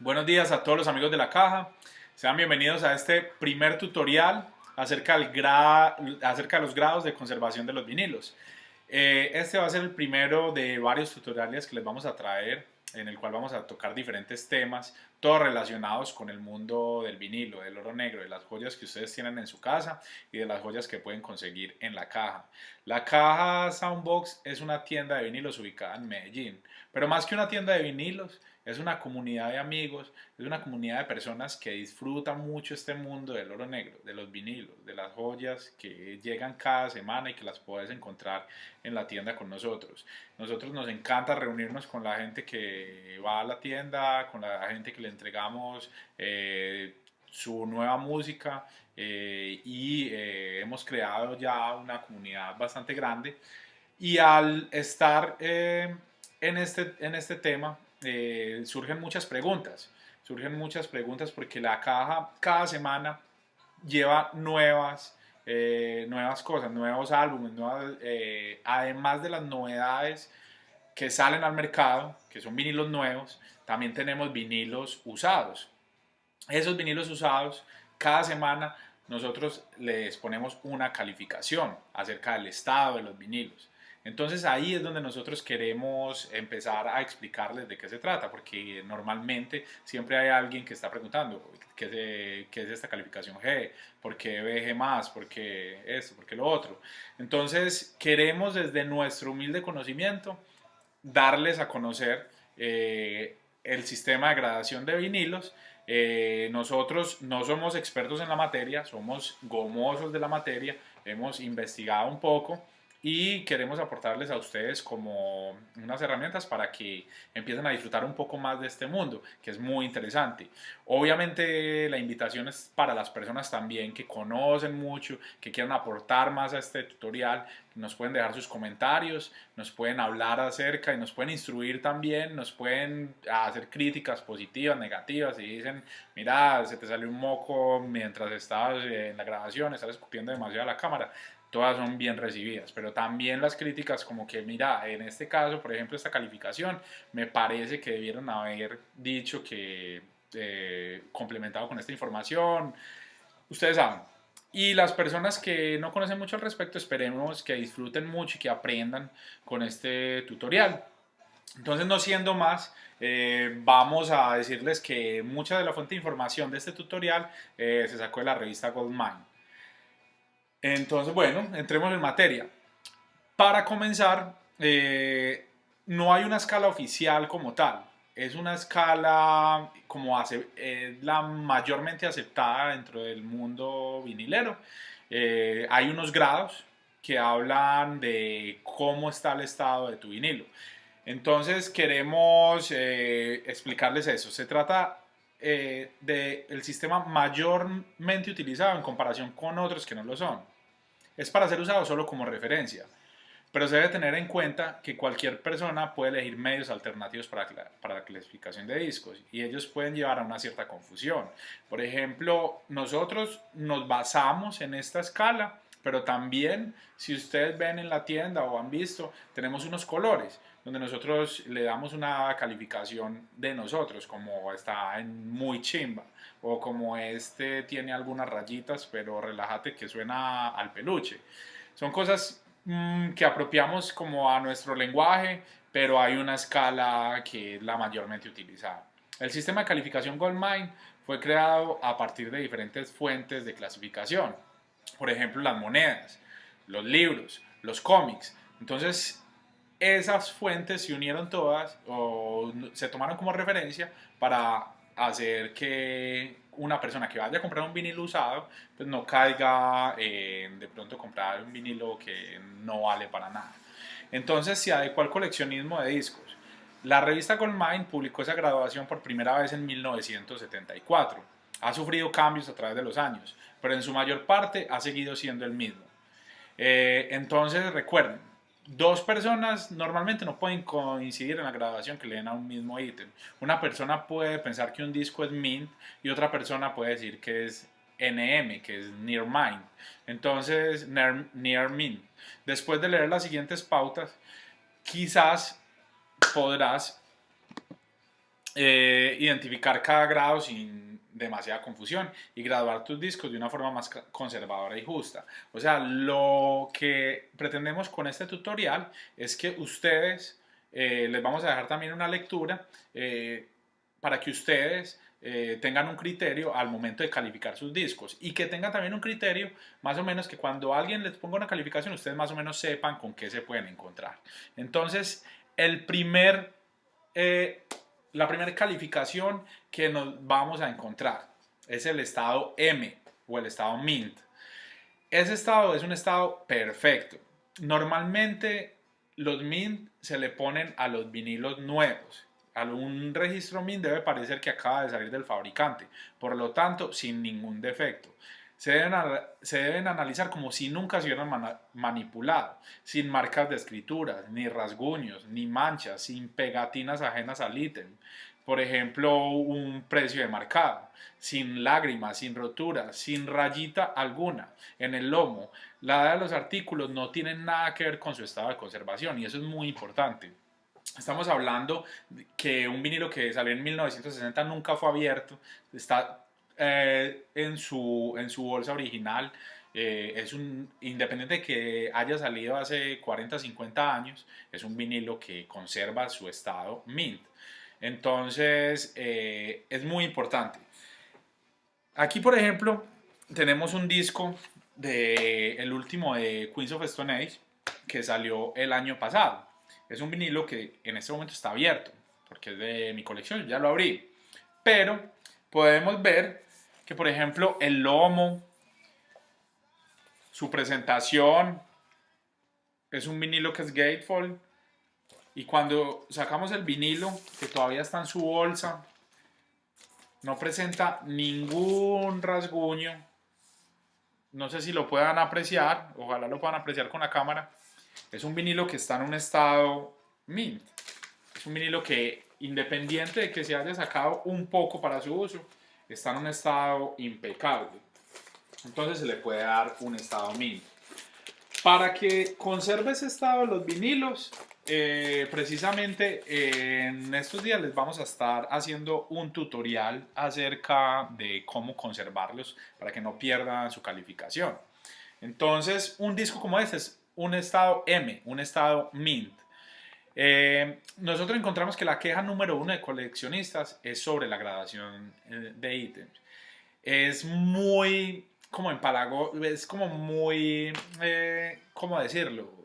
Buenos días a todos los amigos de la caja. Sean bienvenidos a este primer tutorial acerca de los grados de conservación de los vinilos. Este va a ser el primero de varios tutoriales que les vamos a traer, en el cual vamos a tocar diferentes temas, todos relacionados con el mundo del vinilo, del oro negro, de las joyas que ustedes tienen en su casa y de las joyas que pueden conseguir en la caja. La caja Soundbox es una tienda de vinilos ubicada en Medellín, pero más que una tienda de vinilos, es una comunidad de amigos, es una comunidad de personas que disfrutan mucho este mundo del oro negro, de los vinilos, de las joyas que llegan cada semana y que las puedes encontrar en la tienda con nosotros. Nosotros nos encanta reunirnos con la gente que va a la tienda, con la gente que le entregamos su nueva música y hemos creado ya una comunidad bastante grande. Y al estar en este tema, surgen muchas preguntas porque la caja cada semana lleva nuevas cosas, nuevos álbumes, además de las novedades que salen al mercado, que son vinilos nuevos, también tenemos vinilos usados. Esos vinilos usados, cada semana nosotros les ponemos una calificación acerca del estado de los vinilos. Entonces ahí es donde nosotros queremos empezar a explicarles de qué se trata, porque normalmente siempre hay alguien que está preguntando qué es esta calificación G, por qué BG más, por qué esto, por qué lo otro. Entonces queremos desde nuestro humilde conocimiento darles a conocer el sistema de gradación de vinilos. Nosotros no somos expertos en la materia, somos gomosos de la materia, hemos investigado un poco y queremos aportarles a ustedes como unas herramientas para que empiecen a disfrutar un poco más de este mundo, que es muy interesante. Obviamente la invitación es para las personas también que conocen mucho, que quieran aportar más a este tutorial. Nos pueden dejar sus comentarios, nos pueden hablar acerca y nos pueden instruir también, nos pueden hacer críticas positivas, negativas, y dicen, mira, se te salió un moco mientras estabas en la grabación, estás escupiendo demasiado a la cámara. Todas son bien recibidas, pero también las críticas como que, mira, en este caso, por ejemplo, esta calificación, me parece que debieron haber dicho que complementado con esta información. Ustedes saben. Y las personas que no conocen mucho al respecto, esperemos que disfruten mucho y que aprendan con este tutorial. Entonces, no siendo más, vamos a decirles que mucha de la fuente de información de este tutorial se sacó de la revista Goldmine. Entonces, bueno, entremos en materia. Para comenzar, no hay una escala oficial como tal. Es una escala la mayormente aceptada dentro del mundo vinilero. Hay unos grados que hablan de cómo está el estado de tu vinilo. Entonces queremos explicarles eso. Se trata del sistema mayormente utilizado en comparación con otros que no lo son. Es para ser usado solo como referencia. Pero se debe tener en cuenta que cualquier persona puede elegir medios alternativos para la clasificación de discos y ellos pueden llevar a una cierta confusión. Por ejemplo, nosotros nos basamos en esta escala, pero también si ustedes ven en la tienda o han visto, tenemos unos colores donde nosotros le damos una calificación de nosotros, como está en muy chimba o como este tiene algunas rayitas, pero relájate que suena al peluche. Son cosas que apropiamos como a nuestro lenguaje, pero hay una escala que es la mayormente utilizada. El sistema de calificación Goldmine fue creado a partir de diferentes fuentes de clasificación, por ejemplo las monedas, los libros, los cómics. Entonces esas fuentes se unieron todas o se tomaron como referencia para hacer que una persona que vaya a comprar un vinilo usado pues no caiga en de pronto comprar un vinilo que no vale para nada. Entonces se adecuó al coleccionismo de discos. La revista Goldmine publicó esa graduación por primera vez en 1974. Ha sufrido cambios a través de los años, pero en su mayor parte ha seguido siendo el mismo. Entonces recuerden, dos personas normalmente no pueden coincidir en la graduación que le den a un mismo ítem. Una persona puede pensar que un disco es mint y otra persona puede decir que es NM, que es Near Mint. Entonces, Near Mint. Después de leer las siguientes pautas, quizás podrás identificar cada grado sin demasiada confusión y graduar tus discos de una forma más conservadora y justa. O sea, lo que pretendemos con este tutorial es que ustedes, les vamos a dejar también una lectura para que ustedes tengan un criterio al momento de calificar sus discos y que tengan también un criterio más o menos que cuando alguien les ponga una calificación ustedes más o menos sepan con qué se pueden encontrar. Entonces, eh, la primera calificación que nos vamos a encontrar es el estado M o el estado Mint. Ese estado es un estado perfecto. Normalmente los Mint se le ponen a los vinilos nuevos. A un registro Mint debe parecer que acaba de salir del fabricante, por lo tanto sin ningún defecto. Se deben analizar como si nunca se hubieran manipulado, sin marcas de escritura, ni rasguños, ni manchas, sin pegatinas ajenas al ítem. Por ejemplo, un precio de marcado, sin lágrimas, sin roturas, sin rayita alguna en el lomo. La edad de los artículos no tiene nada que ver con su estado de conservación y eso es muy importante. Estamos hablando que un vinilo que salió en 1960 nunca fue abierto, está en su bolsa original. Independiente de que haya salido hace 40, 50 años, es un vinilo que conserva su estado mint. Entonces, es muy importante. Aquí, por ejemplo, tenemos un disco el último de Queens of Stone Age que salió el año pasado. Es un vinilo que en este momento está abierto porque es de mi colección, ya lo abrí. Pero podemos ver que, por ejemplo, el lomo, su presentación, es un vinilo que es gatefold. Y cuando sacamos el vinilo, que todavía está en su bolsa, no presenta ningún rasguño. No sé si lo puedan apreciar, ojalá lo puedan apreciar con la cámara. Es un vinilo que está en un estado mint. Es un vinilo que, independiente de que se haya sacado un poco para su uso, está en un estado impecable. Entonces se le puede dar un estado mint. Para que conserve ese estado de los vinilos, precisamente en estos días les vamos a estar haciendo un tutorial acerca de cómo conservarlos para que no pierdan su calificación. Entonces, un disco como este es un estado M, un estado mint. Nosotros encontramos que la queja número uno de coleccionistas es sobre la gradación de ítems. Es muy como empalago, es como muy, ¿cómo decirlo?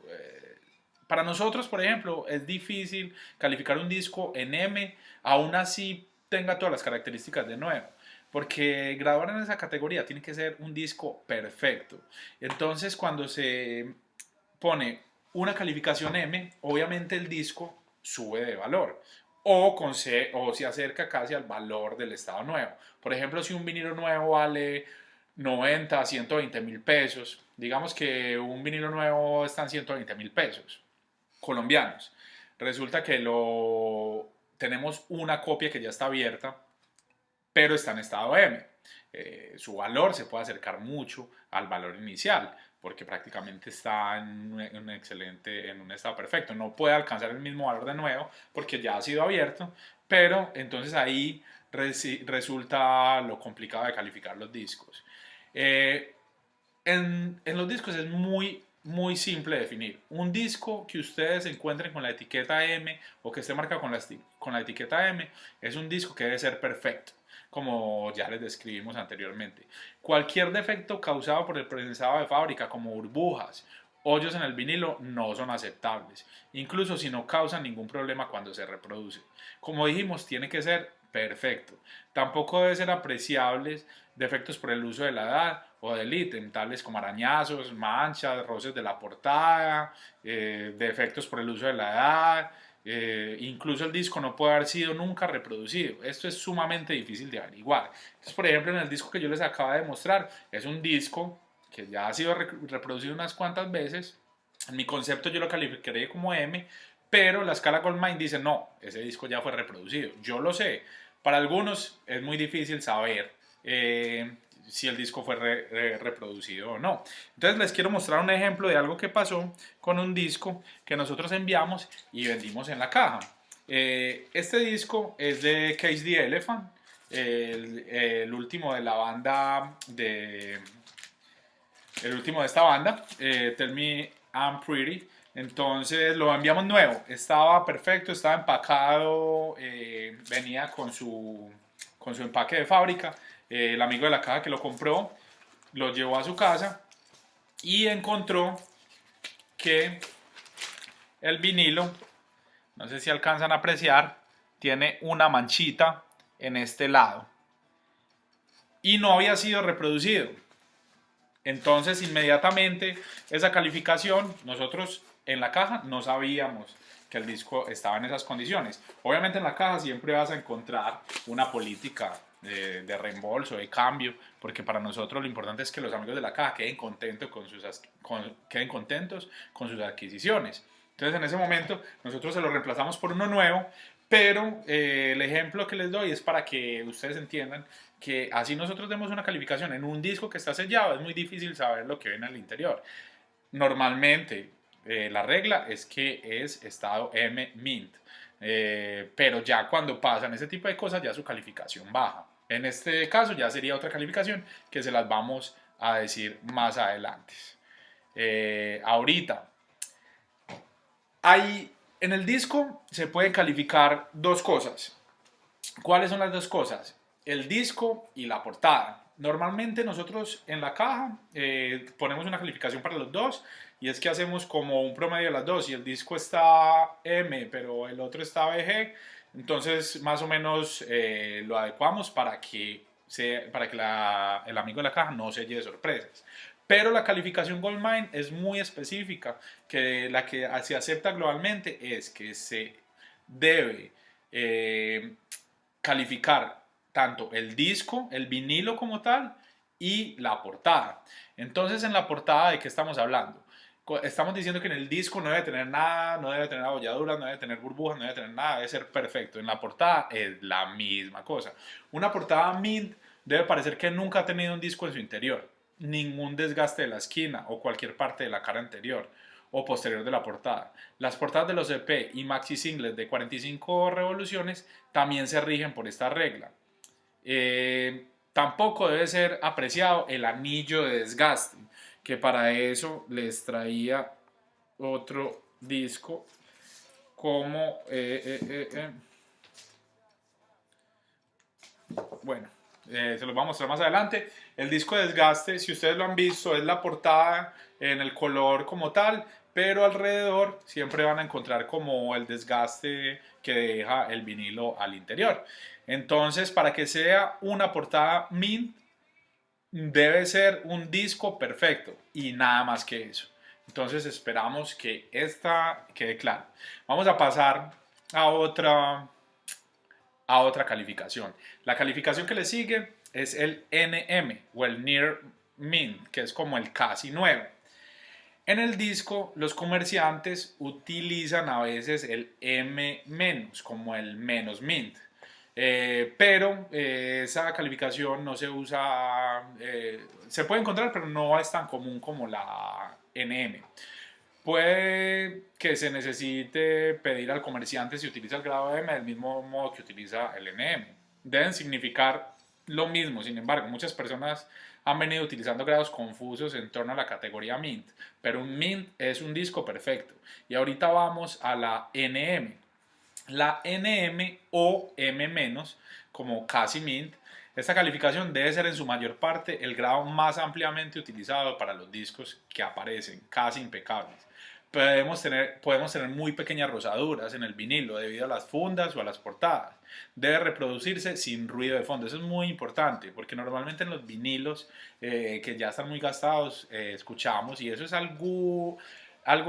Para nosotros, por ejemplo, es difícil calificar un disco en M, aún así tenga todas las características de nuevo. Porque graduar en esa categoría tiene que ser un disco perfecto. Entonces, cuando se pone una calificación M, obviamente el disco sube de valor o se acerca casi al valor del estado nuevo. Por ejemplo, si un vinilo nuevo vale 90, 120 mil pesos, digamos que un vinilo nuevo está en 120 mil pesos colombianos. Resulta que tenemos una copia que ya está abierta, pero está en estado M. Su valor se puede acercar mucho al valor inicial, porque prácticamente está en un estado perfecto. No puede alcanzar el mismo valor de nuevo, porque ya ha sido abierto, pero entonces ahí resulta lo complicado de calificar los discos. En los discos es muy simple definir. Un disco que ustedes encuentren con la etiqueta M o que esté marcado con la etiqueta M es un disco que debe ser perfecto, como ya les describimos anteriormente. Cualquier defecto causado por el prensado de fábrica, como burbujas, hoyos en el vinilo, no son aceptables, incluso si no causan ningún problema cuando se reproduce. Como dijimos, tiene que ser perfecto. Tampoco debe ser apreciables defectos por el uso de la edad o del ítem, tales como arañazos, manchas, roces de la portada, defectos por el uso de la edad, incluso el disco no puede haber sido nunca reproducido. Esto es sumamente difícil de averiguar. Entonces, por ejemplo, en el disco que yo les acabo de mostrar, es un disco que ya ha sido reproducido unas cuantas veces. En mi concepto yo lo calificaré como M, pero la escala Goldmine dice no, ese disco ya fue reproducido. Yo lo sé. Para algunos es muy difícil saber si el disco fue reproducido o no. Entonces les quiero mostrar un ejemplo de algo que pasó con un disco que nosotros enviamos y vendimos en la caja. Este disco es de Cage the Elephant, el último de la banda el último de esta banda, Tell Me I'm Pretty. Entonces lo enviamos nuevo, estaba perfecto, estaba empacado, venía con su empaque de fábrica. El amigo de la caja que lo compró lo llevó a su casa y encontró que el vinilo, no sé si alcanzan a apreciar, tiene una manchita en este lado y no había sido reproducido. Entonces, inmediatamente, esa calificación, nosotros en la caja no sabíamos que el disco estaba en esas condiciones. Obviamente en la caja siempre vas a encontrar una política de reembolso, de cambio, porque para nosotros lo importante es que los amigos de la caja queden contentos con sus adquisiciones. Entonces en ese momento nosotros se lo reemplazamos por uno nuevo, pero el ejemplo que les doy es para que ustedes entiendan que así nosotros demos una calificación en un disco que está sellado, es muy difícil saber lo que viene al interior. Normalmente la regla es que es estado M mint, pero ya cuando pasan ese tipo de cosas ya su calificación baja. En este caso ya sería otra calificación que se las vamos a decir más adelante. Ahorita, en el disco se pueden calificar dos cosas. ¿Cuáles son las dos cosas? El disco y la portada. Normalmente nosotros en la caja ponemos una calificación para los dos y es que hacemos como un promedio de las dos. Si el disco está M pero el otro está BG, entonces más o menos lo adecuamos para que el amigo de la caja no se lleve sorpresas. Pero la calificación Goldmine es muy específica, que la que se acepta globalmente es que se debe calificar tanto el disco, el vinilo como tal, y la portada. Entonces, en la portada, ¿de qué estamos hablando? Estamos diciendo que en el disco no debe tener nada, no debe tener abolladuras, no debe tener burbujas, no debe tener nada, debe ser perfecto. En la portada es la misma cosa. Una portada mint debe parecer que nunca ha tenido un disco en su interior, ningún desgaste de la esquina o cualquier parte de la cara anterior o posterior de la portada. Las portadas de los EP y maxi singles de 45 revoluciones también se rigen por esta regla. Tampoco debe ser apreciado el anillo de desgaste, que para eso les traía otro disco como bueno, se los voy a mostrar más adelante. El disco de desgaste, si ustedes lo han visto, es la portada en el color como tal, pero alrededor siempre van a encontrar como el desgaste que deja el vinilo al interior. Entonces, para que sea una portada mint, debe ser un disco perfecto y nada más que eso. Entonces, esperamos que esta quede clara. Vamos a pasar a otra calificación. La calificación que le sigue es el NM o el Near Mint, que es como el casi nuevo. En el disco, los comerciantes utilizan a veces el M- como el menos mint. Pero esa calificación no se usa, se puede encontrar, pero no es tan común como la NM. Puede que se necesite pedir al comerciante si utiliza el grado M del mismo modo que utiliza el NM. Deben significar lo mismo, sin embargo, muchas personas han venido utilizando grados confusos en torno a la categoría Mint, pero un Mint es un disco perfecto. Y ahorita vamos a la NM. La NM o M-, como casi Mint, esta calificación debe ser en su mayor parte el grado más ampliamente utilizado para los discos que aparecen, casi impecables. Podemos tener muy pequeñas rosaduras en el vinilo debido a las fundas o a las portadas. Debe reproducirse sin ruido de fondo. Eso es muy importante porque normalmente en los vinilos que ya están muy gastados escuchamos y eso es algo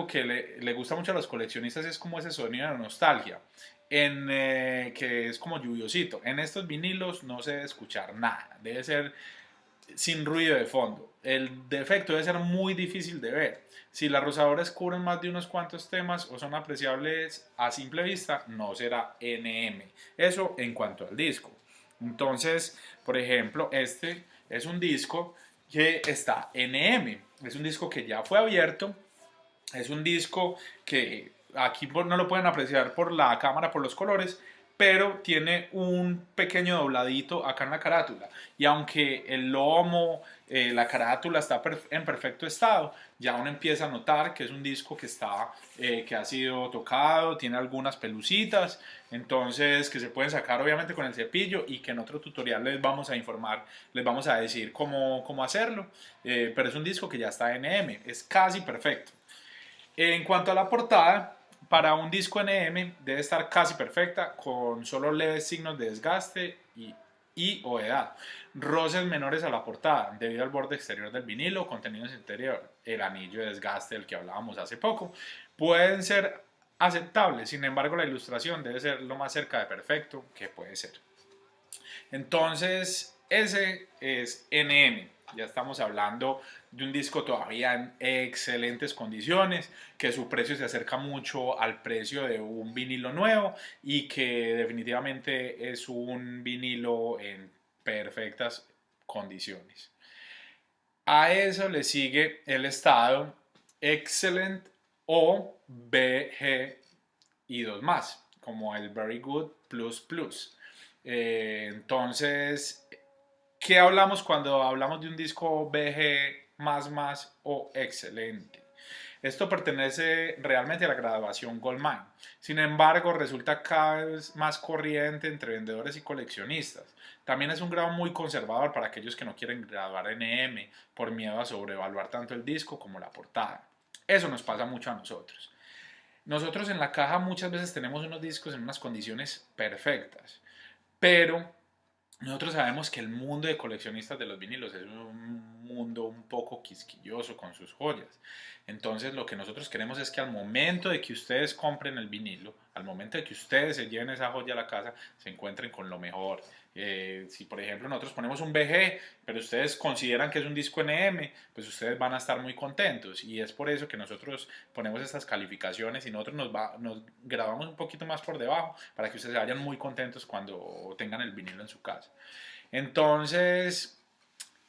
que le gusta mucho a los coleccionistas, es como ese sonido de nostalgia. Que es como lluviosito. En estos vinilos no se debe escuchar nada, debe ser sin ruido de fondo. El defecto debe ser muy difícil de ver. Si las rosaduras cubren más de unos cuantos temas o son apreciables a simple vista, no será NM. Eso en cuanto al disco. Entonces, por ejemplo, este es un disco que está NM. Es un disco que ya fue abierto. Es un disco que aquí no lo pueden apreciar por la cámara, por los colores, pero tiene un pequeño dobladito acá en la carátula. Y aunque el lomo, la carátula está en perfecto estado, ya uno empieza a notar que es un disco que ha sido tocado, tiene algunas pelucitas, entonces que se pueden sacar obviamente con el cepillo y que en otro tutorial les vamos a informar, les vamos a decir cómo hacerlo. Pero es un disco que ya está NM, es casi perfecto. En cuanto a la portada, para un disco NM debe estar casi perfecta, con solo leves signos de desgaste y o edad. Roces menores a la portada, debido al borde exterior del vinilo, contenido en su interior, el anillo de desgaste del que hablábamos hace poco, pueden ser aceptables. Sin embargo, la ilustración debe ser lo más cerca de perfecto que puede ser. Entonces, ese es NM. Ya estamos hablando de un disco todavía en excelentes condiciones, que su precio se acerca mucho al precio de un vinilo nuevo y que definitivamente es un vinilo en perfectas condiciones. A eso le sigue el estado Excellent o BG y dos más, como el Very Good Plus Plus. Entonces, ¿qué hablamos cuando hablamos de un disco BG o excelente? Esto pertenece realmente a la graduación Goldmine. Sin embargo, resulta cada vez más corriente entre vendedores y coleccionistas. También es un grado muy conservador para aquellos que no quieren graduar NM por miedo a sobrevaluar tanto el disco como la portada. Eso nos pasa mucho a nosotros. Nosotros en la caja muchas veces tenemos unos discos en unas condiciones perfectas, pero nosotros sabemos que el mundo de coleccionistas de los vinilos es un mundo un poco quisquilloso con sus joyas. Entonces lo que nosotros queremos es que al momento de que ustedes compren el vinilo, al momento de que ustedes se lleven esa joya a la casa, se encuentren con lo mejor. Si por ejemplo nosotros ponemos un BG, pero ustedes consideran que es un disco NM, pues ustedes van a estar muy contentos. Y es por eso que nosotros ponemos estas calificaciones y nosotros nos grabamos un poquito más por debajo para que ustedes se vayan muy contentos cuando tengan el vinilo en su casa. Entonces,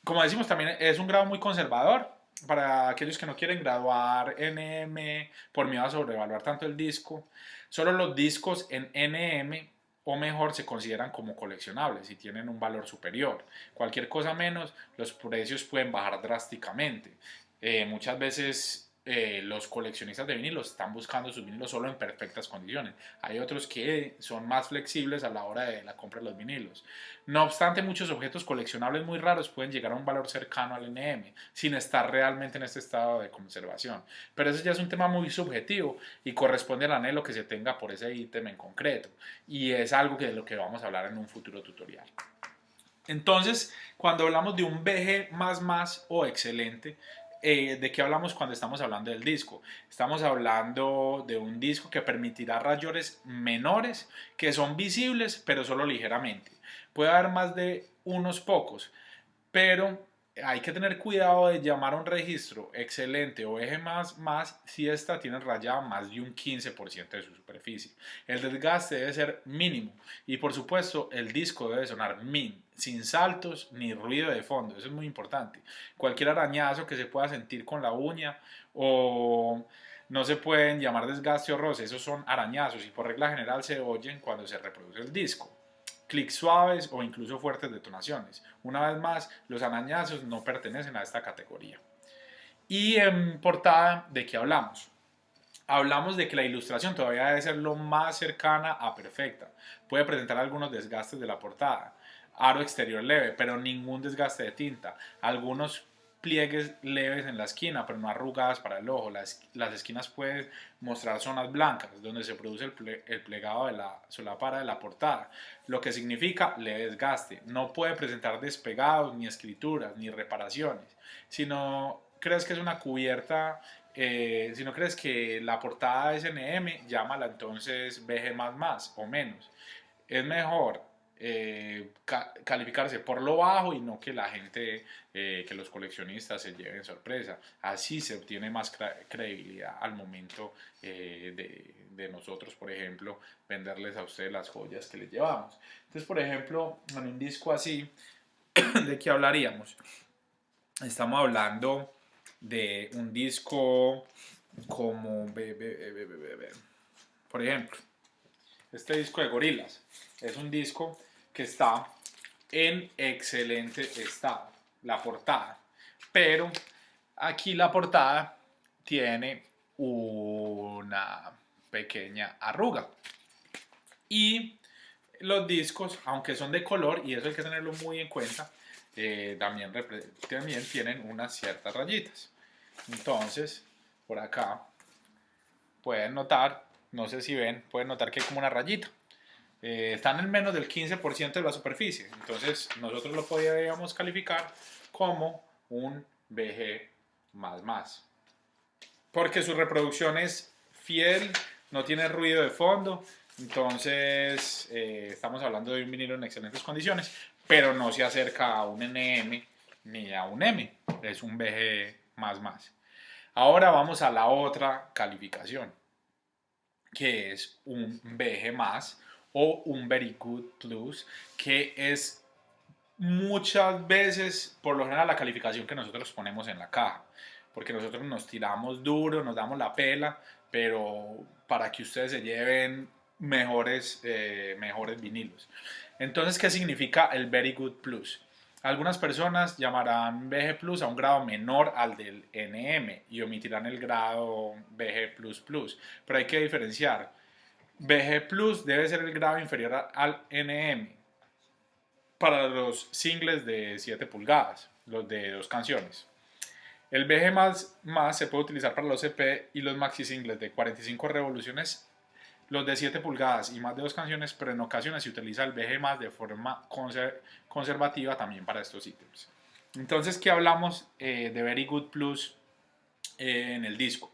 como decimos, también es un grado muy conservador para aquellos que no quieren graduar NM por miedo a sobrevaluar tanto el disco. Solo los discos en NM o mejor se consideran como coleccionables y tienen un valor superior. Cualquier cosa menos, los precios pueden bajar drásticamente. Muchas veces los coleccionistas de vinilos están buscando sus vinilos solo en perfectas condiciones. Hay otros que son más flexibles a la hora de la compra de los vinilos. No obstante, muchos objetos coleccionables muy raros pueden llegar a un valor cercano al NM sin estar realmente en este estado de conservación. Pero eso ya es un tema muy subjetivo y corresponde al anhelo que se tenga por ese ítem en concreto. Y es algo de lo que vamos a hablar en un futuro tutorial. Entonces, cuando hablamos de un BG o excelente, ¿de qué hablamos cuando estamos hablando del disco? Estamos hablando de un disco que permitirá rayores menores que son visibles, pero solo ligeramente. Puede haber más de unos pocos, pero hay que tener cuidado de llamar a un registro excelente o eje si esta tiene rayada más de un 15% de su superficie. El desgaste debe ser mínimo y por supuesto el disco debe sonar sin saltos ni ruido de fondo, eso es muy importante. Cualquier arañazo que se pueda sentir con la uña o no se pueden llamar desgaste o roce, esos son arañazos y por regla general se oyen cuando se reproduce el disco. Clics suaves o incluso fuertes detonaciones. Una vez más, los arañazos no pertenecen a esta categoría. Y en portada, ¿de qué hablamos? Hablamos de que la ilustración todavía debe ser lo más cercana a perfecta. Puede presentar algunos desgastes de la portada. Aro exterior leve, pero ningún desgaste de tinta. Algunos pliegues leves en la esquina, pero no arrugadas para el ojo. Las esquinas pueden mostrar zonas blancas, donde se produce el plegado de la solapara de la portada, lo que significa leve desgaste. No puede presentar despegados, ni escrituras, ni reparaciones. Si no crees que es una cubierta, si no crees que la portada es NM, llámala entonces BG o menos. Es mejor calificarse por lo bajo y no que la gente, que los coleccionistas se lleven sorpresa. Así se obtiene más credibilidad al momento de nosotros, por ejemplo, venderles a ustedes las joyas que les llevamos. Entonces, por ejemplo, en un disco así, ¿de qué hablaríamos? Estamos hablando de un disco como Por ejemplo, este disco de Gorillaz es un disco que está en excelente estado, la portada. Pero aquí la portada tiene una pequeña arruga. Y los discos, aunque son de color, y eso hay que tenerlo muy en cuenta, también tienen unas ciertas rayitas. Entonces, por acá pueden notar, no sé si ven, pueden notar que hay como una rayita. Están en menos del 15% de la superficie. Entonces, nosotros lo podríamos calificar como un BG++. Porque su reproducción es fiel, no tiene ruido de fondo. Entonces, estamos hablando de un vinilo en excelentes condiciones, pero no se acerca a un NM ni a un M. Es un BG++. Ahora vamos a la otra calificación, que es un BG+, o un Very Good Plus, que es muchas veces, por lo general, la calificación que nosotros ponemos en la caja, porque nosotros nos tiramos duro, nos damos la pela, pero para que ustedes se lleven mejores vinilos. Entonces, ¿qué significa el Very Good Plus? Algunas personas llamarán BG Plus a un grado menor al del NM y omitirán el grado BG Plus Plus, pero hay que diferenciar. BG Plus debe ser el grado inferior al NM para los singles de 7 pulgadas, los de 2 canciones. El BG++ se puede utilizar para los EP y los maxi singles de 45 revoluciones, los de 7 pulgadas y más de 2 canciones, pero en ocasiones se utiliza el BG+ de forma conservativa también para estos ítems. Entonces, ¿qué hablamos de Very Good Plus en el disco?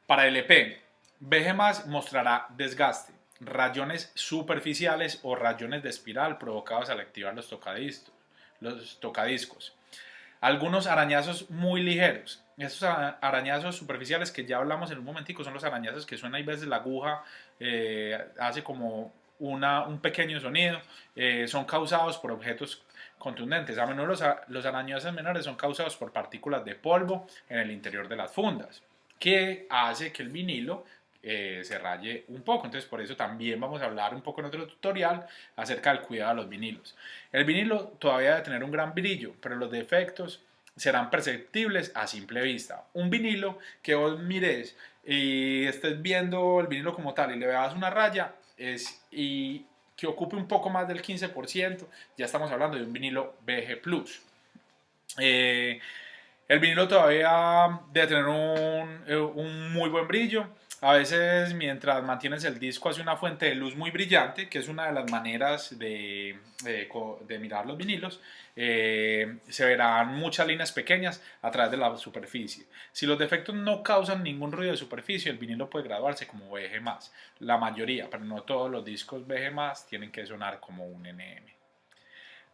Para el EP, BG+ mostrará desgaste, rayones superficiales o rayones de espiral provocados al activar los tocadiscos. Algunos arañazos muy ligeros. Estos arañazos superficiales que ya hablamos en un momentico son los arañazos que suena, hay veces la aguja hace como un pequeño sonido. Son causados por objetos contundentes. A menudo los arañazos menores son causados por partículas de polvo en el interior de las fundas, que hace que el vinilo se raye un poco. Entonces, por eso también vamos a hablar un poco en otro tutorial acerca del cuidado de los vinilos. El vinilo todavía debe tener un gran brillo, pero los defectos serán perceptibles a simple vista. Un vinilo que vos mires y estés viendo el vinilo como tal y le veas una raya y que ocupe un poco más del 15%, ya estamos hablando de un vinilo BG+. El vinilo todavía debe tener un muy buen brillo. A veces, mientras mantienes el disco hacia una fuente de luz muy brillante, que es una de las maneras de mirar los vinilos, se verán muchas líneas pequeñas a través de la superficie. Si los defectos no causan ningún ruido de superficie, el vinilo puede graduarse como BG+. La mayoría, pero no todos los discos BG+, tienen que sonar como un NM.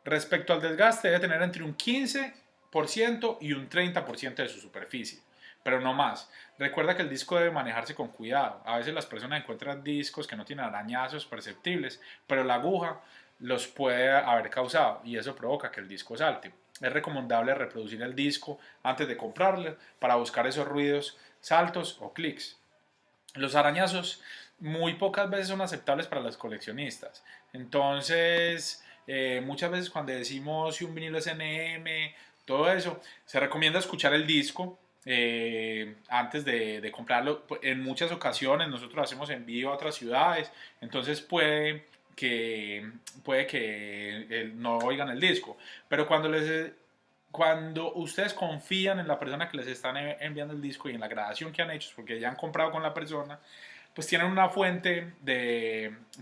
Respecto al desgaste, debe tener entre un 15% y un 30% de su superficie, pero no más. Recuerda que el disco debe manejarse con cuidado. A veces las personas encuentran discos que no tienen arañazos perceptibles, pero la aguja los puede haber causado y eso provoca que el disco salte. Es recomendable reproducir el disco antes de comprarlo para buscar esos ruidos, saltos o clics. Los arañazos muy pocas veces son aceptables para los coleccionistas. Entonces, muchas veces cuando decimos si un vinilo es NM, todo eso, se recomienda escuchar el disco antes de comprarlo. En muchas ocasiones nosotros hacemos envío a otras ciudades, entonces puede que no oigan el disco, pero cuando ustedes confían en la persona que les están enviando el disco y en la grabación que han hecho, porque ya han comprado con la persona, pues tienen una fuente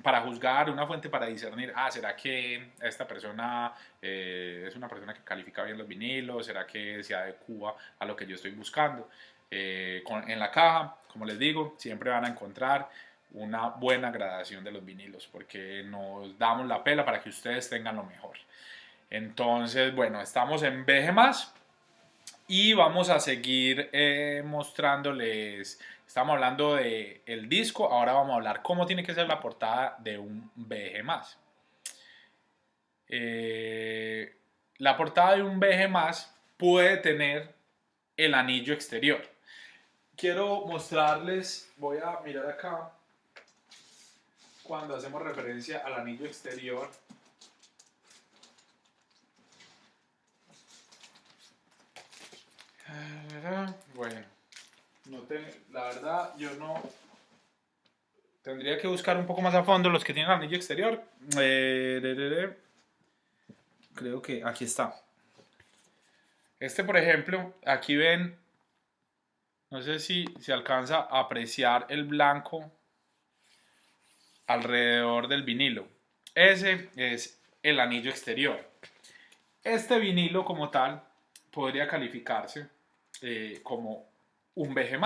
para juzgar, una fuente para discernir, ¿será que esta persona es una persona que califica bien los vinilos? ¿Será que se adecua a lo que yo estoy buscando? En la caja, como les digo, siempre van a encontrar una buena gradación de los vinilos, porque nos damos la pela para que ustedes tengan lo mejor. Entonces, bueno, estamos en BG+, y vamos a seguir mostrándoles. Estamos hablando del disco, ahora vamos a hablar cómo tiene que ser la portada de un BG+. La portada de un BG+ puede tener el anillo exterior. Quiero mostrarles, voy a mirar acá. cuando hacemos referencia al anillo exterior. Bueno, la verdad yo no tendría que buscar un poco más a fondo los que tienen anillo exterior. Creo que aquí está. Este, por ejemplo, aquí ven, no sé si se alcanza a apreciar el blanco alrededor del vinilo. Ese es el anillo exterior. Este vinilo como tal podría calificarse como un BG+.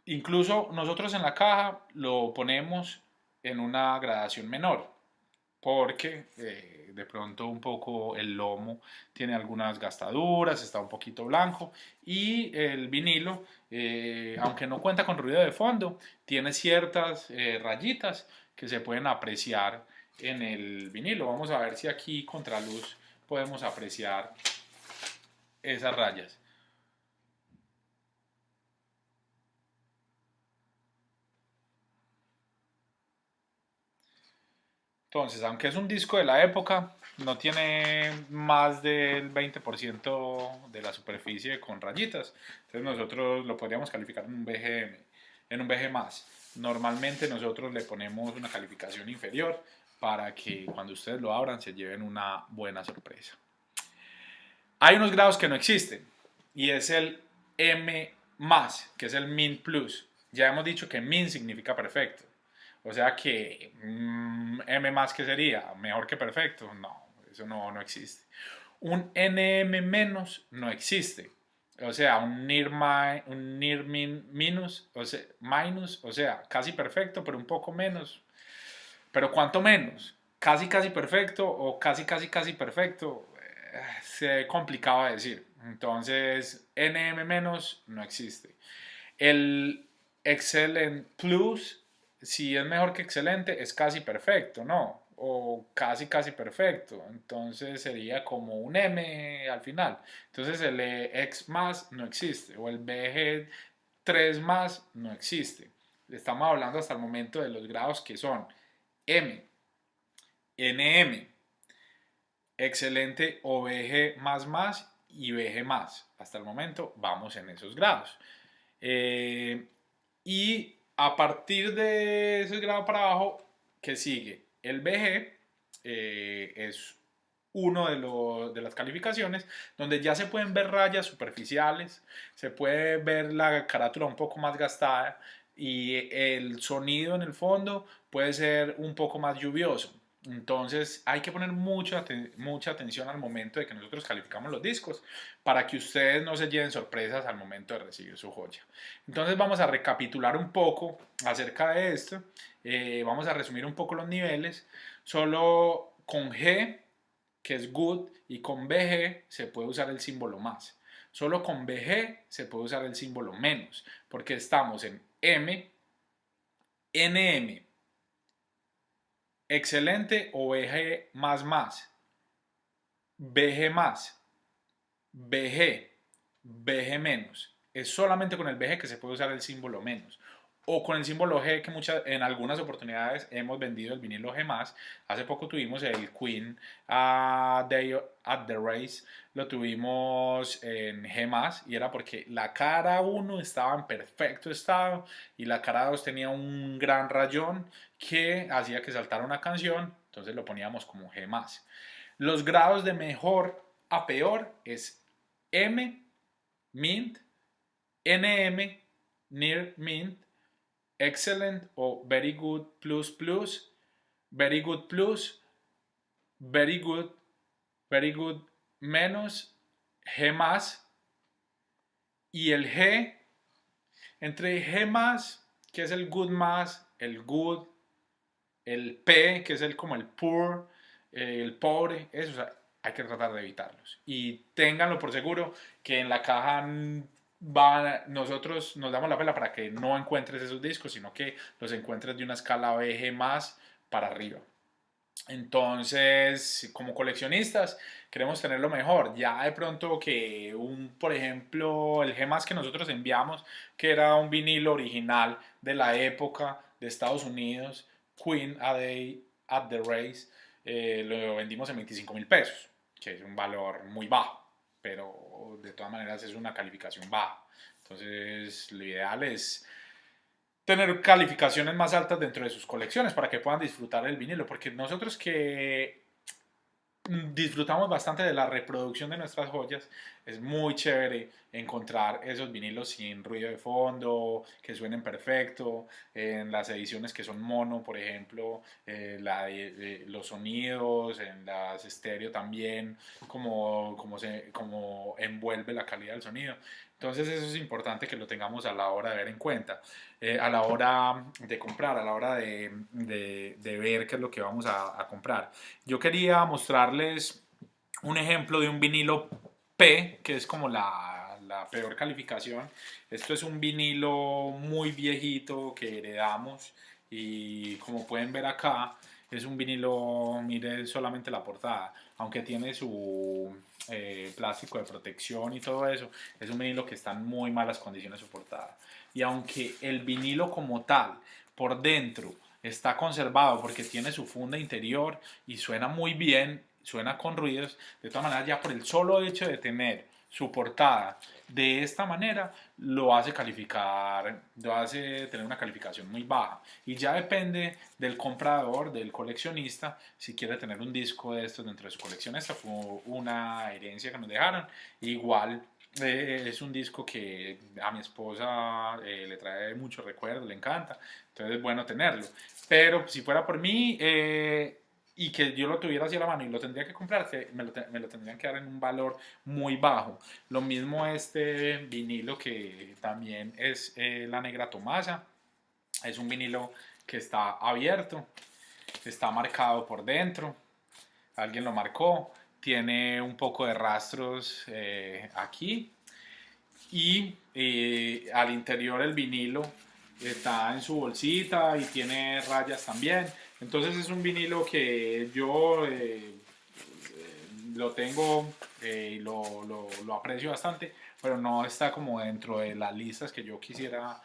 Incluso nosotros en la caja lo ponemos en una gradación menor, porque de pronto un poco el lomo tiene algunas gastaduras, está un poquito blanco, y el vinilo, aunque no cuenta con ruido de fondo, tiene ciertas rayitas que se pueden apreciar en el vinilo. Vamos a ver si aquí contra luz podemos apreciar esas rayas. Entonces, aunque es un disco de la época, no tiene más del 20% de la superficie con rayitas. Entonces nosotros lo podríamos calificar en un BGM, en un BG+. Normalmente nosotros le ponemos una calificación inferior para que cuando ustedes lo abran se lleven una buena sorpresa. Hay unos grados que no existen y es el M+, que es el Min Plus. Ya hemos dicho que Min significa perfecto. O sea que M más que sería mejor que perfecto. No, eso no existe. Un NM menos no existe. O sea, un near minus, o sea, casi perfecto, pero un poco menos. Pero ¿cuánto menos? Casi perfecto o casi perfecto. Se complicado de decir. Entonces, NM menos no existe. El Excellent Plus, si es mejor que excelente, es casi perfecto, ¿no? O casi perfecto. Entonces sería como un M al final. Entonces el X más no existe. O el BG 3 más no existe. Estamos hablando hasta el momento de los grados que son M, NM, excelente o BG más y BG más. Hasta el momento vamos en esos grados. Y a partir de ese grado para abajo, ¿qué sigue? El BG es uno de las calificaciones donde ya se pueden ver rayas superficiales, se puede ver la carátula un poco más gastada y el sonido en el fondo puede ser un poco más lluvioso. Entonces hay que poner mucha atención al momento de que nosotros calificamos los discos para que ustedes no se lleven sorpresas al momento de recibir su joya. Entonces vamos a recapitular un poco acerca de esto, vamos a resumir un poco los niveles. Solo con G, que es good, y con BG se puede usar el símbolo más. Solo con BG se puede usar el símbolo menos, porque estamos en M, NM, excelente o BG más, BG más, BG, BG menos. Es solamente con el BG que se puede usar el símbolo menos. O con el símbolo G, que en algunas oportunidades hemos vendido el vinilo G+. Hace poco tuvimos el Queen Day at the Race, lo tuvimos en G+, y era porque la cara 1 estaba en perfecto estado y la cara 2 tenía un gran rayón que hacía que saltara una canción, entonces lo poníamos como G+. Los grados de mejor a peor es M, Mint, NM, Near Mint, Excellent o Very Good Plus Plus, Very Good Plus, Very Good, Very Good menos, G más, y el G, entre G más, que es el Good más, el Good, el P, que es como el Poor, el pobre, eso hay que tratar de evitarlos. Y ténganlo por seguro que en la caja nosotros nos damos la pela para que no encuentres esos discos, sino que los encuentres de una escala BG más para arriba. Entonces, como coleccionistas, queremos tener lo mejor. Ya de pronto que por ejemplo, el G más que nosotros enviamos, que era un vinilo original de la época de Estados Unidos, Queen A Day at the Race, lo vendimos en 25.000 pesos, que es un valor muy bajo, pero de todas maneras es una calificación baja. Entonces, lo ideal es tener calificaciones más altas dentro de sus colecciones para que puedan disfrutar el vinilo, porque nosotros que disfrutamos bastante de la reproducción de nuestras joyas, es muy chévere encontrar esos vinilos sin ruido de fondo, que suenen perfecto, en las ediciones que son mono, por ejemplo, los sonidos, en las estéreo también, como envuelve la calidad del sonido. Entonces eso es importante que lo tengamos a la hora de ver en cuenta, a la hora de comprar, a la hora de ver qué es lo que vamos a comprar. Yo quería mostrarles un ejemplo de un vinilo P, que es como la peor calificación. Esto es un vinilo muy viejito que heredamos y como pueden ver acá, es un vinilo, miren solamente la portada, aunque tiene su plástico de protección y todo eso, es un vinilo que está en muy malas condiciones su portada. Y aunque el vinilo como tal, por dentro, está conservado porque tiene su funda interior y suena muy bien, suena con ruidos, de todas maneras ya por el solo hecho de tener su portada de esta manera lo hace calificar, lo hace tener una calificación muy baja y ya depende del comprador, del coleccionista, si quiere tener un disco de estos dentro de su colección. Esta fue una herencia que nos dejaron, igual es un disco que a mi esposa le trae mucho recuerdo, le encanta, entonces es bueno tenerlo. Pero si fuera por mí y que yo lo tuviera así a la mano y lo tendría que comprar, que me lo tendrían que dar en un valor muy bajo. Lo mismo este vinilo que también es la Negra Tomasa. Es un vinilo que está abierto, está marcado por dentro, alguien lo marcó, tiene un poco de rastros aquí y al interior el vinilo está en su bolsita y tiene rayas también. Entonces es un vinilo que yo lo tengo y lo aprecio bastante, pero no está como dentro de las listas que yo quisiera,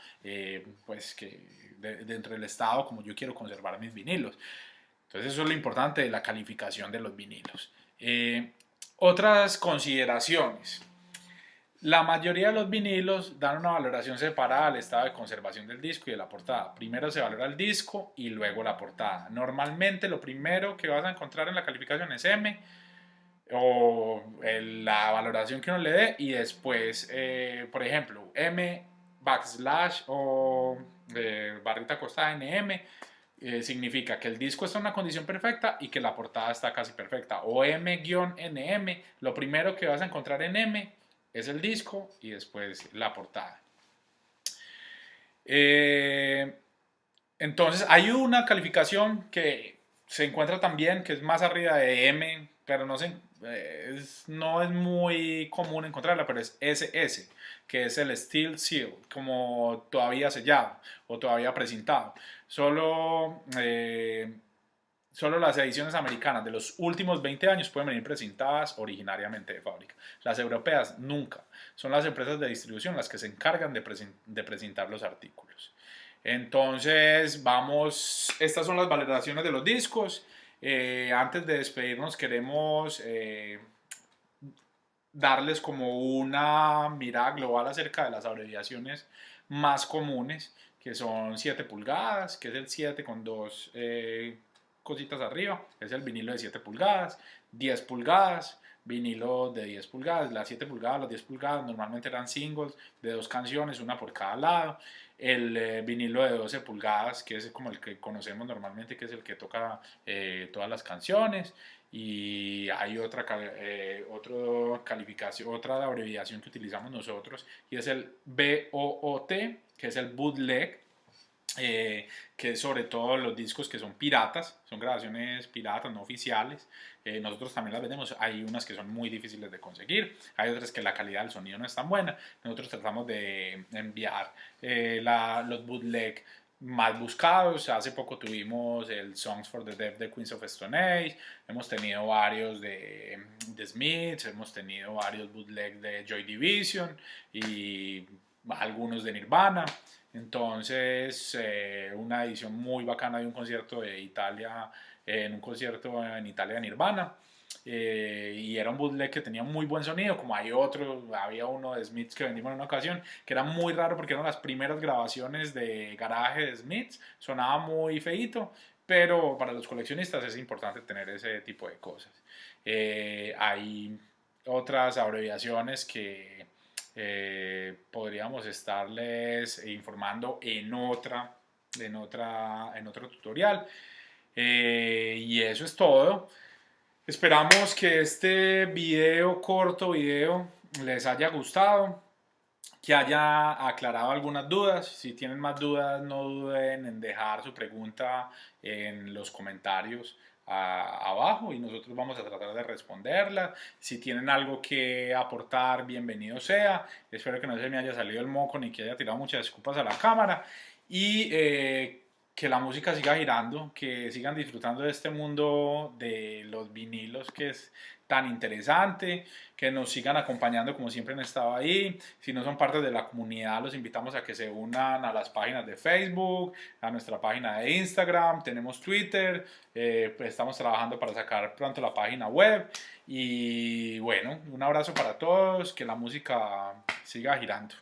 pues que dentro del estado como yo quiero conservar mis vinilos. Entonces eso es lo importante de la calificación de los vinilos. Otras consideraciones. La mayoría de los vinilos dan una valoración separada al estado de conservación del disco y de la portada. Primero se valora el disco y luego la portada. Normalmente lo primero que vas a encontrar en la calificación es M o la valoración que uno le dé y después, por ejemplo, M backslash o barrita acostada NM significa que el disco está en una condición perfecta y que la portada está casi perfecta. O M-NM, lo primero que vas a encontrar en M es el disco y después la portada. Entonces hay una calificación que se encuentra también, que es más arriba de M, pero no es muy común encontrarla, pero es SS, que es el Steel Seal, como todavía sellado o todavía precintado. Solo las ediciones americanas de los últimos 20 años pueden venir precintadas originariamente de fábrica. Las europeas nunca. Son las empresas de distribución las que se encargan de precintar los artículos. Entonces, estas son las valoraciones de los discos. Antes de despedirnos, queremos darles como una mirada global acerca de las abreviaciones más comunes, que son 7 pulgadas, que es el 7 con dos cositas arriba, es el vinilo de 7 pulgadas, 10 pulgadas, vinilo de 10 pulgadas, las 7 pulgadas, las 10 pulgadas normalmente eran singles de 2 canciones, una por cada lado, el vinilo de 12 pulgadas, que es como el que conocemos normalmente, que es el que toca todas las canciones, y hay otra abreviación que utilizamos nosotros, y es el BOOT, que es el bootleg, que es sobre todo los discos que son piratas, son grabaciones piratas, no oficiales. Nosotros también las vendemos, hay unas que son muy difíciles de conseguir, hay otras que la calidad del sonido no es tan buena. Nosotros tratamos de enviar los bootleg más buscados. Hace poco tuvimos el Songs for the Deaf de Queens of Stone Age, hemos tenido varios de Smiths, hemos tenido varios bootleg de Joy Division y algunos de Nirvana. Entonces, una edición muy bacana de un concierto de Italia, en un concierto en Italia de Nirvana. Y era un bootleg que tenía muy buen sonido, como hay otro, había uno de Smiths que vendimos en una ocasión, que era muy raro porque eran las primeras grabaciones de garaje de Smiths, sonaba muy feito, pero para los coleccionistas es importante tener ese tipo de cosas. Hay otras abreviaciones que podríamos estarles informando en otro tutorial. Y eso es todo. Esperamos que este corto video, les haya gustado, que haya aclarado algunas dudas. Si tienen más dudas, no duden en dejar su pregunta en los comentarios abajo y nosotros vamos a tratar de responderla. Si tienen algo que aportar, bienvenido sea. Espero que no se me haya salido el moco ni que haya tirado muchas disculpas a la cámara. Y que la música siga girando, que sigan disfrutando de este mundo de los vinilos que es tan interesante, que nos sigan acompañando como siempre han estado ahí. Si no son parte de la comunidad, los invitamos a que se unan a las páginas de Facebook, a nuestra página de Instagram, tenemos Twitter, pues estamos trabajando para sacar pronto la página web. Y bueno, un abrazo para todos, que la música siga girando.